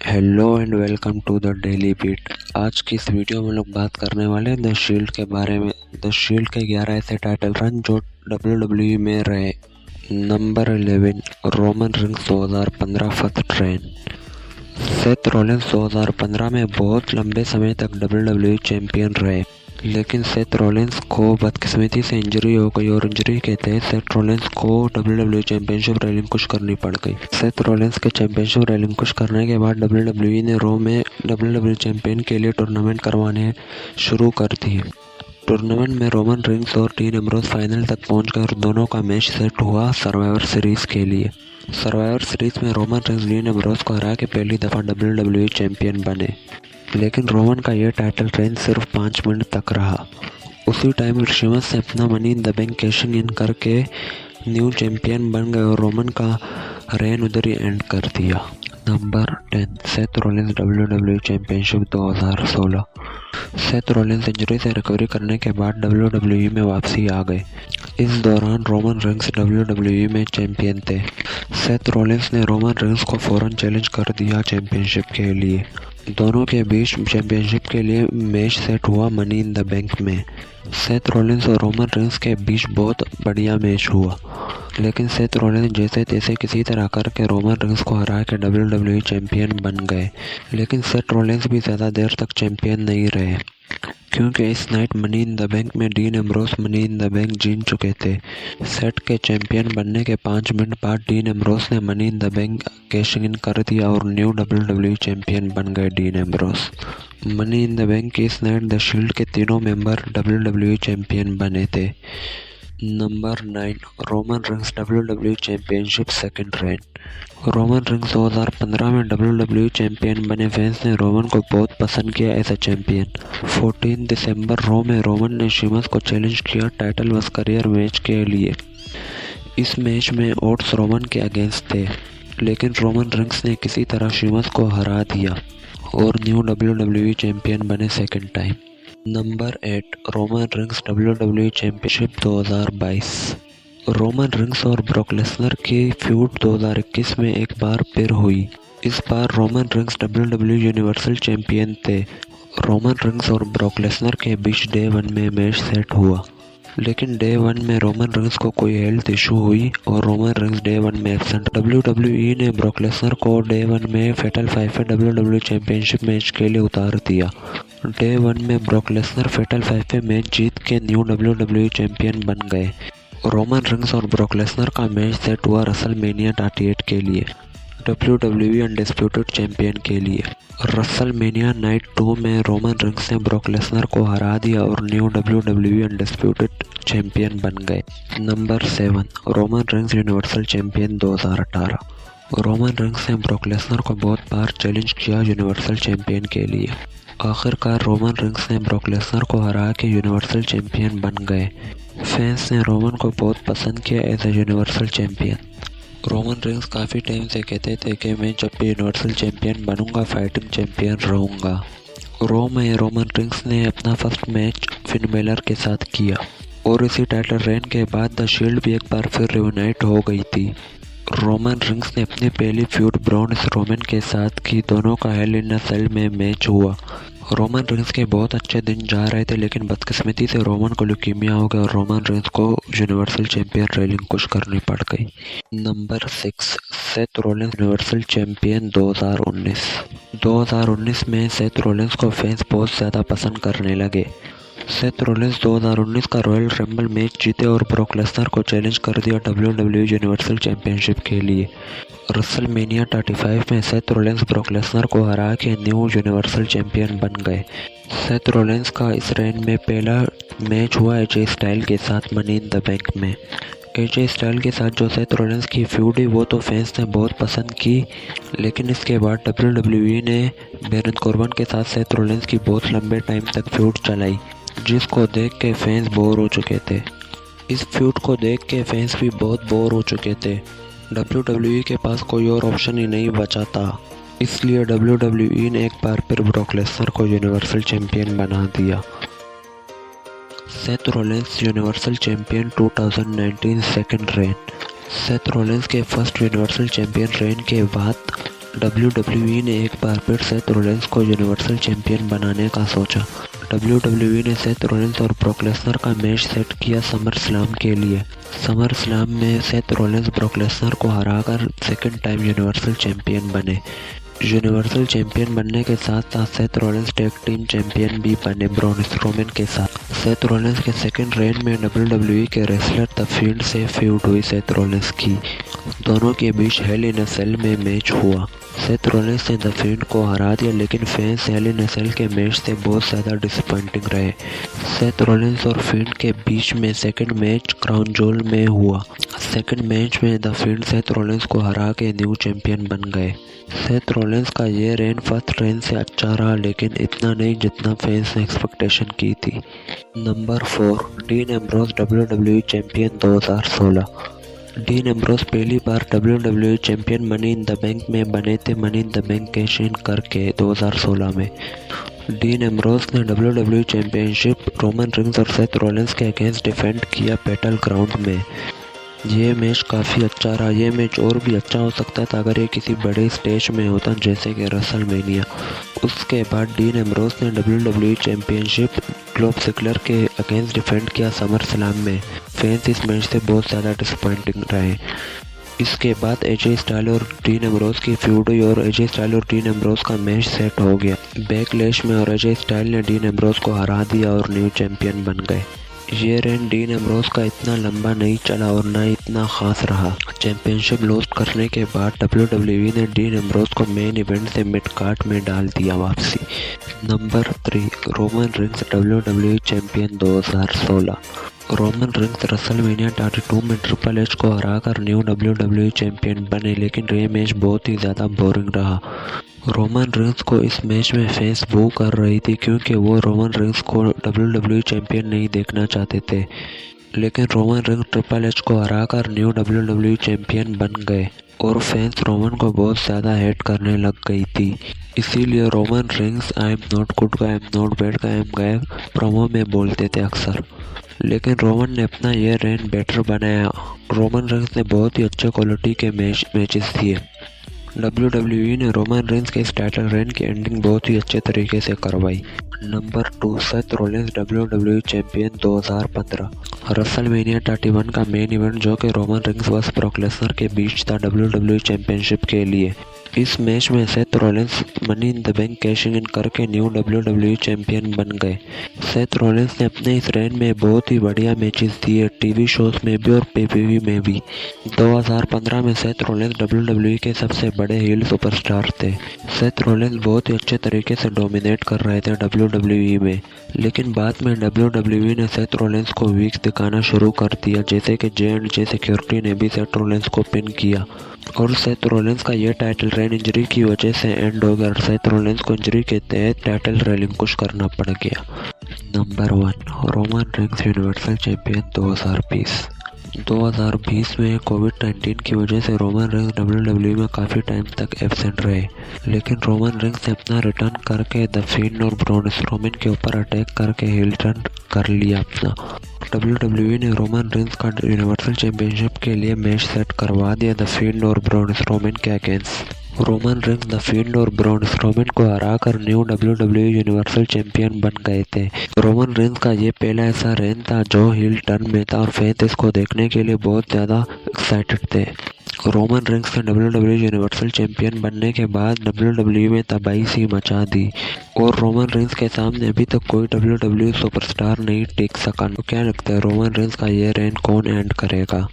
Hello and welcome to the daily beat. आज की इस वीडियो में लोग बात करने वाले हैं द शील्ड के बारे में। द शील्ड के 11 ऐसे टाइटल रन जो WWE में रहे। Number 11 Roman Reigns 2015 first train. Seth Rollins 2015 में बहुत लंबे समय तक WWE चैंपियन रहे, लेकिन सेथ रॉलिंस को बदकिस्मती से इंजरी हो गई और इंजरी के तहत सेथ रॉलिंस को WWE चैंपियनशिप रेलिंक्विश करनी पड़ गई। सेथ रॉलिंस के चैंपियनशिप रेलिंक्विश करने के बाद WWE ने रॉ में WWE चैंपियन के लिए टूर्नामेंट करवाने शुरू कर दिए। टूर्नामेंट में रोमन रिंग्स और डीन एम्ब्रोस फाइनल तक पहुंच गए और दोनों का मैच सेट हुआ सर्वाइवर सीरीज के लिए। सर्वाइवर सीरीज में रोमन रिंग्स डीन एम्ब्रोस को हरा के पहली दफ़ा WWE चैंपियन बने, लेकिन रोमन का यह टाइटल रेंज सिर्फ 5 मिनट तक रहा। उसी टाइम शीमस ने अपना money in the bank cashing in करके न्यू चैंपियन बन गए और रोमन का रेन उधर ही एंड कर दिया। Number 10 Seth Rollins WWE championship 2016। Seth Rollins injury से रिकवरी करने के बाद WWE में वापसी आ गए। इस दौरान रोमन रिंग्स WWE में चैंपियन थे। सेथ रॉलिंस ने रोमन रिंग्स को फौरन चैलेंज कर दिया चैंपियनशिप के लिए। दोनों के बीच चैंपियनशिप के लिए मैच सेट हुआ मनी इन द बैंक में। सेथ रॉलिंस और रोमन रिंग्स के बीच बहुत बढ़िया मैच हुआ, लेकिन सेथ रॉलिंस जैसे तैसे किसी तरह करके रोमन रिंग्स को हरा के WWE चैंपियन बन गए, लेकिन सेथ रॉलिंस भी ज़्यादा देर तक चैंपियन नहीं रहे, क्योंकि इस night money in the bank में Dean Ambrose money in the bank जीत चुके थे। सेट के चैंपियन बनने के 5 मिनट बाद डीन एम्ब्रोस ने money in the bank cashing in कर दिया और न्यू WWE चैंपियन बन गए Dean Ambrose. Money in the bank की इस नाइट द शील्ड के तीनों मेंबर WWE चैंपियन बने थे। Number 9 Roman Reigns WWE championship second reign. Roman Reigns 2015 में WWE चैंपियन बने। फैंस ने रोमन को बहुत पसंद किया एज अ चैंपियन। 14 दिसंबर रॉ में रोमन ने शीमस को चैलेंज किया टाइटल वर्स करियर मैच के लिए। इस मैच में ओड्स रोमन के अगेंस्ट थे, लेकिन रोमन रिंग्स ने किसी तरह शीमस को हरा दिया और न्यू WWE चैंपियन बने second time. Number 8 Roman Reigns WWE championship 2022। Roman Reigns और ब्रॉक लेसनर की फ्यूड 2021 में एक बार फिर हुई। इस बार Roman Reigns WWE universal champion थे। रोमन रिंग्स और ब्रॉक लेसनर के बीच डे 1 में मैच सेट हुआ, लेकिन डे 1 में रोमन रिंग्स को कोई हेल्थ इशू हुई और रोमन रिंग्स डे 1 में एब्सेंट। WWE ने ब्रॉक लेसनर को डे 1 में फेटल 5 में WWE चैंपियनशिप मैच के लिए उतार दिया। डे 1 में ब्रॉक लेसनर फेटल 5 में मैच जीत के न्यू WWE चैंपियन बन गए। रोमन रिंग्स और ब्रॉक लेसनर का मैच सेट हुआ रसलमेनिया 38 के लिए, WWE अनडिस्प्यूटेड चैंपियन के लिए। रसलमेनिया नाइट 2 में रोमन रिंग्स ने ब्रॉक लेसनर को हरा दिया और न्यू WWE अनडिस्प्यूटेड चैंपियन बन गए। Number 7 Roman rings universal champion 2018। Roman Reigns ने ब्रॉक लेसनर को बहुत बार चैलेंज किया यूनिवर्सल चैंपियन के लिए। आखिरकार रोमन रिंग्स ने ब्रॉक लेसनर को हरा के यूनिवर्सल चैंपियन बन गए। फैंस ने रोमन को बहुत पसंद किया as a universal champion. Roman Reigns काफ़ी टाइम से कहते थे कि मैं जब भी यूनिवर्सल चैंपियन बनूंगा फाइटिंग चैंपियन रहूंगा। रॉ में रोमन रिंग्स ने अपना फर्स्ट मैच फिन बेलर के साथ किया और इसी टाइटल रेन के बाद द शील्ड भी एक बार फिर रियूनाइट हो गई थी। रोमन रिंग्स ने अपनी पहली फ्यूड ब्रॉन स्ट्रोमैन के साथ की। दोनों का हेल इन अ सेल में मैच हुआ। रोमन रिंग्स के बहुत अच्छे दिन जा रहे थे, लेकिन बदकिस्मती से रोमन को ल्यूकीमिया हो गया और रोमन रिंग्स को यूनिवर्सल चैंपियन रेलिंक्विश करनी पड़ गई। Number 6 Seth Rollins universal champion 2019। 2019 में सेथ रॉलिंस को फैंस बहुत ज़्यादा पसंद करने लगे। सेथ रॉलिंस 2019 का रॉयल रंबल मैच जीते और ब्रॉक लेसनर को चैलेंज कर दिया WWE यूनिवर्सल चैंपियनशिप के लिए। रसलमेनिया 35 में सेथ रॉलिंस ब्रॉक लेसनर को हरा के न्यू यूनिवर्सल चैंपियन बन गए। सेथ रॉलिंस का इस रेन में पहला मैच हुआ AJ स्टाइल के साथ मनी इन द बैंक में। AJ स्टाइल के साथ जो सेथ रॉलिंस की फ्यूड है वो तो फैंस ने बहुत पसंद की, लेकिन इसके बाद WWE ने बैरन कॉर्बन के साथ सेथ रॉलिंस की बहुत लंबे टाइम तक फ्यूड चलाई, जिसको देख के फैंस बोर हो चुके थे। इस फ्यूड को देख के फैंस भी बहुत बोर हो चुके थे। WWE के पास कोई और ऑप्शन ही नहीं बचा था, इसलिए WWE ने एक बार फिर ब्रॉक लेसनर को यूनिवर्सल चैंपियन बना दिया। Seth Rollins universal champion 2019 second rain. Seth Rollins के फर्स्ट यूनिवर्सल चैंपियन रेन के बाद WWE ने एक बार फिर सेथ रॉलिंस को यूनिवर्सल चैंपियन बनाने का सोचा। WWE ने सेथ रॉलिंस और ब्रॉक लेसनर का मैच सेट किया समर स्लैम के लिए। समर स्लैम में सेथ रॉलिंस ब्रॉक लेसनर को हराकर सेकंड टाइम यूनिवर्सल चैंपियन बने। यूनिवर्सल चैंपियन बनने के साथ साथ Seth Rollins tag team champion भी बने ब्रॉन स्ट्रोमैन के साथ। सेथ रॉलिंस के सेकंड रेन में WWE के रेसलर द फील्ड से फ्यूड हुई सेथ रॉलिंस की। दोनों के बीच हेल इन अ सेल में मैच हुआ। सेथ रॉलिंस ने द फील्ड को हरा दिया, लेकिन फैंस हेल इन अ सेल के मैच से बहुत ज़्यादा डिसअपॉइंटिंग रहे। सेथ रॉलिंस और फील्ड के बीच में सेकंड मैच क्राउन जोल में हुआ। सेकंड मैच में द फील्ड सेथ रॉलिंस को हरा के न्यू चैंपियन बन गए। सेथ रॉलिंस का ये रेन फर्स्ट रेन से अच्छा रहा, लेकिन इतना नहीं जितना फैंस ने एक्सपेक्टेशन की थी। Number 4, dean Ambrose WWE champion 2016। Dean Ambrose पहली बार WWE champion money in the bank में बने थे money in the bank cash in करके 2016 में। डीन एम्ब्रोस ने WWE चैंपियनशिप रोमन रिंग्स और सेथ रॉलिंस के अगेंस्ट डिफेंड किया बैटल ग्राउंड में। ये मैच काफ़ी अच्छा रहा। ये मैच और भी अच्छा हो सकता था अगर ये किसी बड़े स्टेज में होता, जैसे कि रेसलमेनिया। उसके बाद डीन एम्ब्रोस ने WWE चैंपियनशिप डॉल्फ ज़िगलर के अगेंस्ट डिफेंड किया समर स्लैम में। फैंस इस मैच से बहुत ज़्यादा डिसअपॉइंटिंग रहे। इसके बाद एजे स्टाइल और डीन एम्ब्रोस की फ्यूड हुई और एजे स्टाइल और डीन एम्ब्रोस का मैच सेट हो गया बैकलैश में, और एजे स्टाइल ने डीन एम्ब्रोस को हरा दिया और न्यू चैंपियन बन गए। ये रेन डीन एम्ब्रोस का इतना लंबा नहीं चला और ना इतना खास रहा। चैंपियनशिप लॉस करने के बाद WWE ने डीन एम्ब्रोस को मेन इवेंट से मिड कार्ड में डाल दिया वापसी। Number 3, Roman Reigns WWE champion 2016। Roman rings WrestleMania 32 में ट्रिपल एच को हराकर न्यू WWE चैंपियन बने, लेकिन ये मैच बहुत ही ज़्यादा बोरिंग रहा। रोमन रिंग्स को इस मैच में फैंस बू कर रही थी क्योंकि वो रोमन रिंग्स को WWE चैंपियन नहीं देखना चाहते थे, लेकिन रोमन रिंग्स ट्रिपल एच को हराकर न्यू WWE चैंपियन बन गए और फैंस रोमन को बहुत ज़्यादा हेट करने लग गई थी। इसीलिए Roman rings I am not good guy, I am not bad guy, I am guy promo में बोलते थे अक्सर, लेकिन रोमन ने अपना ये रेन बेटर बनाया। रोमन रिंग्स ने बहुत ही अच्छे क्वालिटी के मैचेस दिए। WWE ने रोमन रिंग्स के इस टाइटल रेन की एंडिंग बहुत ही अच्छे तरीके से करवाई। Number 2, Seth Rollins WWE champion 2015। WrestleMania 31 का मेन इवेंट, जो कि Roman rings versus Brock Lesnar के बीच था WWE चैंपियनशिप के लिए। इस मैच में Seth Rollins money in the bank cashing in करके न्यू WWE चैंपियन बन गए। सेथ रॉलिंस ने अपने इस रेन में बहुत ही बढ़िया मैचेस दिए, टीवी शोज में भी और PPV में भी। 2015 में सेथ रॉलिंस WWE के सबसे बड़े हील सुपरस्टार थे। सेथ रॉलिंस बहुत ही अच्छे तरीके से डोमिनेट कर रहे थे WWE में, लेकिन बाद में WWE ने सेथ रॉलिंस को वीक दिखाना शुरू कर दिया, जैसे कि J&J सिक्योरिटी ने भी सेथ रॉलिंस को पिन किया और सेथ रॉलिंस का यह टाइटल रेन इंजरी की वजह से एंड हो गया और सेथ रॉलिंस को इंजरी के तहत टाइटल रेलिंक्विश करना पड़ गया। Number 1, Roman rings universal champion 2020। 2020 में कोविड-19 की वजह से रोमन रिंग्स WWE में काफ़ी टाइम तक एब्सेंट रहे, लेकिन रोमन रिंग्स ने अपना रिटर्न करके द फील्ड और ब्रॉन स्ट्रोमैन के ऊपर अटैक करके हील टर्न कर लिया अपना। WWE ने रोमन रिंग्स का यूनिवर्सल चैंपियनशिप के लिए मैच सेट करवा दिया द फील्ड और ब्रॉन स्ट्रोमैन के against. Roman rings the field और ब्रॉन स्ट्रोमैन को हराकर न्यू WWE यूनिवर्सल चैंपियन बन गए थे। रोमन रिंग्स का ये पहला ऐसा रेन था जो हील टर्न में था और फैंस इसको देखने के लिए बहुत ज़्यादा एक्साइटेड थे। रोमन रिंग्स ने WWE यूनिवर्सल चैंपियन बनने के बाद WWE में तबाही सी मचा दी और रोमन रिंग्स के सामने अभी तक कोई WWE सुपरस्टार नहीं टिक सका। तो क्या लगता है रोमन रिंग्स का ये रेन कौन एंड करेगा?